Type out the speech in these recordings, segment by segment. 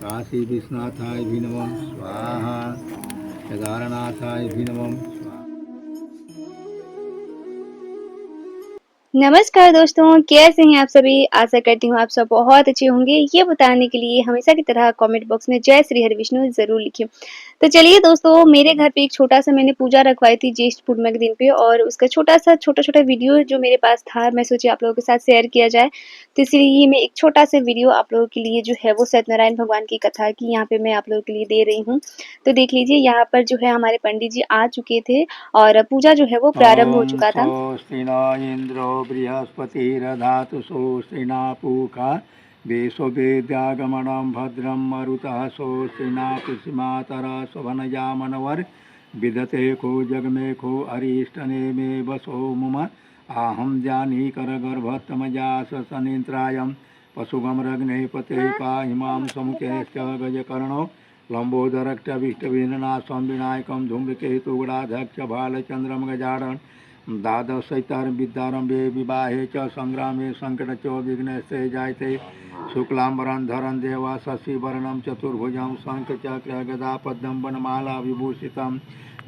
काशी विश्वनाथाय भी नमः स्वाहा। केदारनाथाय भी नमः स्वाहा। नमस्कार दोस्तों, कैसे हैं आप सभी? आशा करती हूँ आप सब बहुत अच्छे होंगे। ये बताने के लिए हमेशा की तरह कमेंट बॉक्स में जय श्री हरि विष्णु ज़रूर लिखिए। तो चलिए दोस्तों, मेरे घर पे एक छोटा-सा मैंने पूजा रखवाई थी ज्येष्ठ पूर्णिमा के दिन पे और उसका छोटा-छोटा वीडियो जो मेरे पास था, मैं सोची आप लोगों के साथ शेयर किया जाए। तो इसलिए मैं एक छोटा-सा वीडियो आप लोगों के लिए जो है वो सत्यनारायण भगवान की कथा की यहाँ पे मैं आप लोगों के लिए दे रही हूँ। तो देख लीजिए, यहाँ पर जो है हमारे पंडित जी आ चुके थे और पूजा जो है वो प्रारंभ हो ॐ चुका था। स्वस्ति न इन्द्रो बृहस्पतिर्दधातु स्वस्ति न पूषा विश्ववेदागमनं भद्रं मरुतः स्वस्ति न पृश्चिमातरः शोभनयामनवर् विदते को जगमेको अरिष्टनेमे वसो मुम आहं जानीकरगर्भत्तमजास सनिन्द्रायं पशुगमरग्ने पते पाहि मां समुखेश्च गजकर्णो लंबोदरक्टविष्टविनाशं विनायकं धूम्रकेतुगुणाध्यक्ष भालचन्द्रं गजानन द्वादशैतारविद्यारम्भे विवाहे च संग्रामे संकट विघ्नस्ते जायते शुक्लाम्बरधरं देवा शशिवर्णं चतुर्भुजं शङ्खचक्र गदापद्मं वनमाला विभूषितं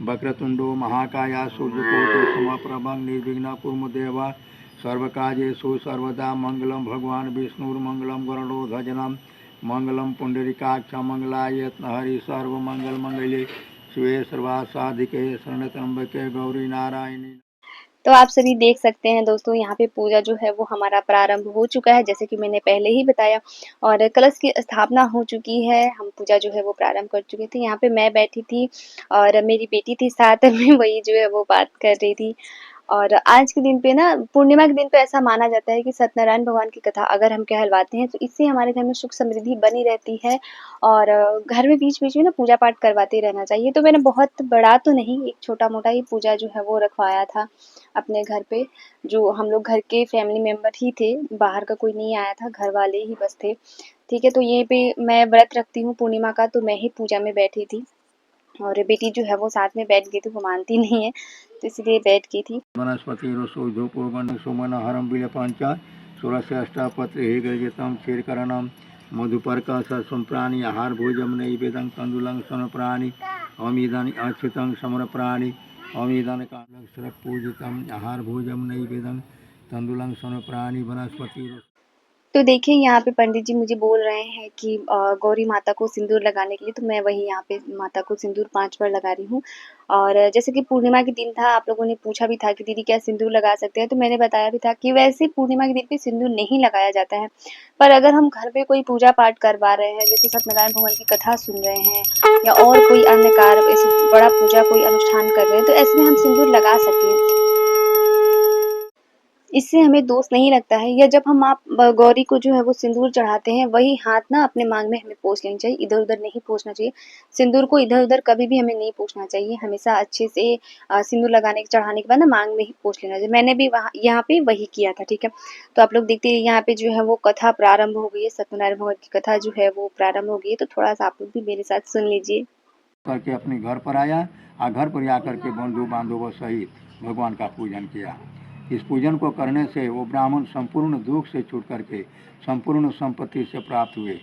वक्रतुण्डो महाकाया सूर्यकोटि समप्रभं निर्विघ्नं कुरु देवा सर्वकार्येषु सर्वदा मंगलं भगवान् विष्णुर्मंगलं गरुडध्वजनं मंगलम पुंडरीकाक्ष मंगलाय हरि सर्वमंगलमंगले शिवे सर्वासाधिके शरणत्र्यंबके गौरी नारायणी। तो आप सभी देख सकते हैं दोस्तों, यहाँ पे पूजा जो है वो हमारा प्रारंभ हो चुका है, जैसे कि मैंने पहले ही बताया और कलश की स्थापना हो चुकी है। हम पूजा जो है वो प्रारंभ कर चुके थे। यहाँ पे मैं बैठी थी और मेरी बेटी थी साथ में, वही जो है वो बात कर रही थी। और आज के दिन पे ना, पूर्णिमा के दिन पे ऐसा माना जाता है कि सत्यनारायण भगवान की कथा अगर हम कहलवाते हैं तो इससे हमारे घर में सुख समृद्धि बनी रहती है और घर में बीच-बीच में ना पूजा पाठ करवाते रहना चाहिए। तो मैंने बहुत बड़ा तो नहीं, एक छोटा-मोटा ही पूजा जो है वो रखवाया था अपने घर पे। जो हम लोग घर के फैमिली मेंबर ही थे, बाहर का कोई नहीं आया था, घर वाले ही बस थे। ठीक है, तो यहीं पे मैं व्रत रखती हूँ पूर्णिमा का, तो मैं ही पूजा में बैठी थी और बेटी जो है वो साथ में बैठ गई थी, वो मानती नहीं है, तो इसलिए बैठ गई थी। वनस्पति रसोधोपोगण सुमन विलपंच सुरस्य अष्टापत्र गृहतम क्षीरकरणम मधुपर्क संप्राणी आहार भोजम नैवेदं तंदुलं समप्राणी अमीदन अच्युतं समरप्राणी अमीदन कालक्षर पूजितम आहार भोजम नैवेदं तंदुलं समप्राणी वनस्पति। तो देखिए, यहाँ पे पंडित जी मुझे बोल रहे हैं कि गौरी माता को सिंदूर लगाने के लिए, तो मैं वही यहाँ पे माता को सिंदूर 5 बार लगा रही हूँ। और जैसे कि पूर्णिमा के दिन था, आप लोगों ने पूछा भी था कि दीदी क्या सिंदूर लगा सकते हैं? तो मैंने बताया भी था कि वैसे पूर्णिमा के दिन पे सिंदूर नहीं लगाया जाता है। पर अगर हम घर पे कोई पूजा पाठ करवा रहे हैं, जैसे सत्यनारायण भगवान की कथा सुन रहे हैं या और कोई अन्य कार्य, ऐसी बड़ा पूजा कोई अनुष्ठान कर रहे हैं, तो ऐसे में हम सिंदूर लगा सकते हैं। इससे हमें दोष नहीं लगता है। या जब हम आप गौरी को जो है वो सिंदूर चढ़ाते हैं, वही हाथ ना अपने मांग में हमें पोंछ लेनी चाहिए, इधर-उधर नहीं पोंछना चाहिए। सिंदूर को इधर-उधर कभी भी हमें नहीं पोंछना चाहिए, हमेशा अच्छे से सिंदूर लगाने चढ़ाने के बाद ना मांग में ही पोंछ लेना चाहिए। मैंने भी वहाँ यहाँ पे वही किया था, ठीक है? तो आप लोग देखते रहिए, यहाँ पे जो है वो कथा प्रारंभ हो गई है, सत्यनारायण भगवान की कथा जो है वो प्रारंभ हो गई है, तो थोड़ा-सा आप लोग भी मेरे साथ सुन लीजिए। करके अपने घर पर आया और घर पर आकर के बंधु बांधवों सहित भगवान का पूजन किया। इस पूजन को करने से वो ब्राह्मण संपूर्ण दुख से छूट करके संपूर्ण संपत्ति से प्राप्त हुए।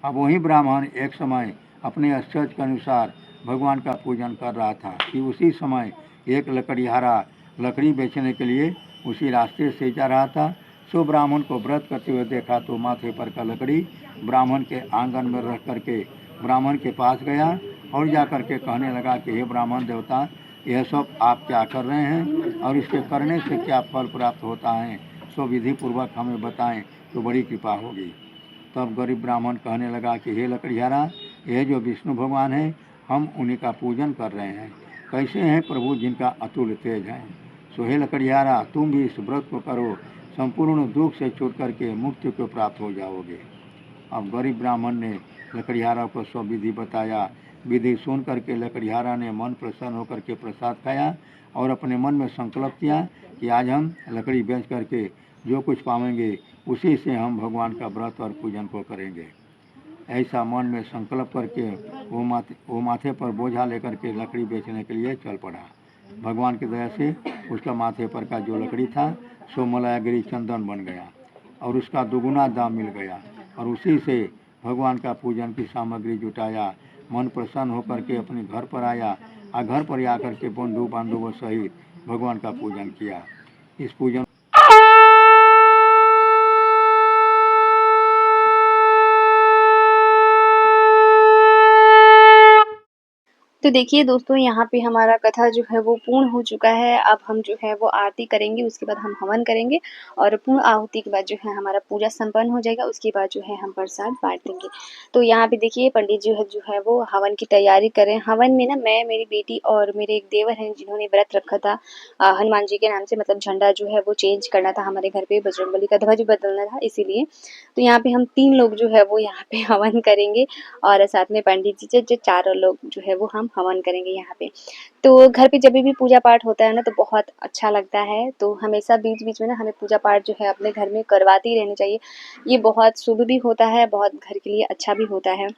अब वही ब्राह्मण एक समय अपने आश्चर्य के अनुसार भगवान का पूजन कर रहा था कि उसी समय एक लकड़ीहारा लकड़ी बेचने के लिए उसी रास्ते से जा रहा था। सो ब्राह्मण को व्रत करते हुए देखा तो माथे पर का लकड़ी ब्राह्मण के आंगन में रख करके ब्राह्मण के पास गया और जा कर के कहने लगा कि हे ब्राह्मण देवता, यह सब आप क्या कर रहे हैं और इसके करने से क्या फल प्राप्त होता है, सो विधि पूर्वक हमें बताएं तो बड़ी कृपा होगी। तब गरीब ब्राह्मण कहने लगा कि हे लकड़ियारा, यह जो विष्णु भगवान है, हम उन्हीं का पूजन कर रहे हैं। कैसे हैं प्रभु जिनका अतुल तेज है। सो हे लकड़ियारा, तुम भी इस व्रत को करो, संपूर्ण दुख से छूट करके मुक्ति को प्राप्त हो जाओगे। अब गरीब ब्राह्मण ने लकड़ियारा को सब विधि बताया। विधि सुन करके लकड़ियारा ने मन प्रसन्न होकर के प्रसाद खाया और अपने मन में संकल्प किया कि आज हम लकड़ी बेच करके जो कुछ पाएंगे उसी से हम भगवान का व्रत और पूजन को करेंगे। ऐसा मन में संकल्प करके वो माथे पर बोझा लेकर के लकड़ी बेचने के लिए चल पड़ा। भगवान की दया से उसका माथे पर का जो लकड़ी था सो मलायागिरी चंदन बन गया और उसका दुगुना दाम मिल गया और उसी से भगवान का पूजन की सामग्री जुटाया, मन प्रसन्न होकर के अपने घर पर आया और घर पर आकर के बंधु बांधवों सहित भगवान का पूजन किया। इस पूजन तो देखिए दोस्तों, यहाँ पे हमारा कथा जो है वो पूर्ण हो चुका है। अब हम जो है वो आरती करेंगे, उसके बाद हम हवन करेंगे और पूर्ण आहुति के बाद जो है हमारा पूजा संपन्न हो जाएगा। उसके बाद जो है हम प्रसाद बाँट देंगे। तो यहाँ पे देखिए पंडित जी जो है वो हवन की तैयारी कर रहे हैं। हवन में ना मैं, मेरी बेटी और मेरे एक देवर हैं जिन्होंने व्रत रखा था हनुमान जी के नाम से, मतलब झंडा जो है वो चेंज करना था हमारे घर पे, बजरंगबली का ध्वज बदलना था इसीलिए। तो यहाँ पे हम 3 लोग जो है वो यहाँ पे हवन करेंगे और साथ में पंडित जी जो चारों लोग जो है वो हम हवन करेंगे यहाँ पे। तो घर पे जब भी पूजा पाठ होता है ना तो बहुत अच्छा लगता है। तो हमेशा बीच-बीच में ना हमें पूजा पाठ जो है अपने घर में करवाते ही रहनी चाहिए। ये बहुत शुभ भी होता है, बहुत घर के लिए अच्छा भी होता है।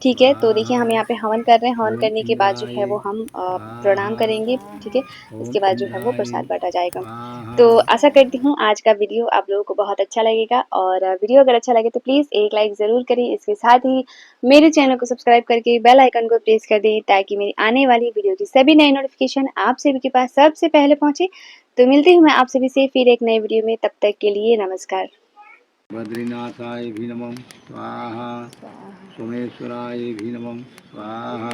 ठीक है, तो देखिए हम यहाँ पे हवन कर रहे हैं, हवन ओम करने के बाद जो इंद्राय है वो हम प्रणाम स्वाहा, करेंगे, ठीक है? ओम इसके बाद जो है वो इंद्राय प्रसाद बाँटा जाएगा। स्वाहा। तो आशा करती हूँ आज का वीडियो आप लोगों को बहुत अच्छा लगेगा और वीडियो अगर अच्छा लगे तो प्लीज़ एक लाइक ज़रूर करें। इसके साथ ही मेरे चैनल को सब्सक्राइब करके बेल आइकन को प्रेस कर दें ताकि मेरी आने वाली वीडियो की सभी नई नोटिफ़िकेशन आप सभी के पास सबसे पहले पहुँचे। तो मिलती हूँ मैं आप सभी से फिर एक नए वीडियो में, तब तक के लिए नमस्कार। बद्रीनाथाय भी नमः स्वाहा, सोमेश्वराय भी नमः स्वाहा।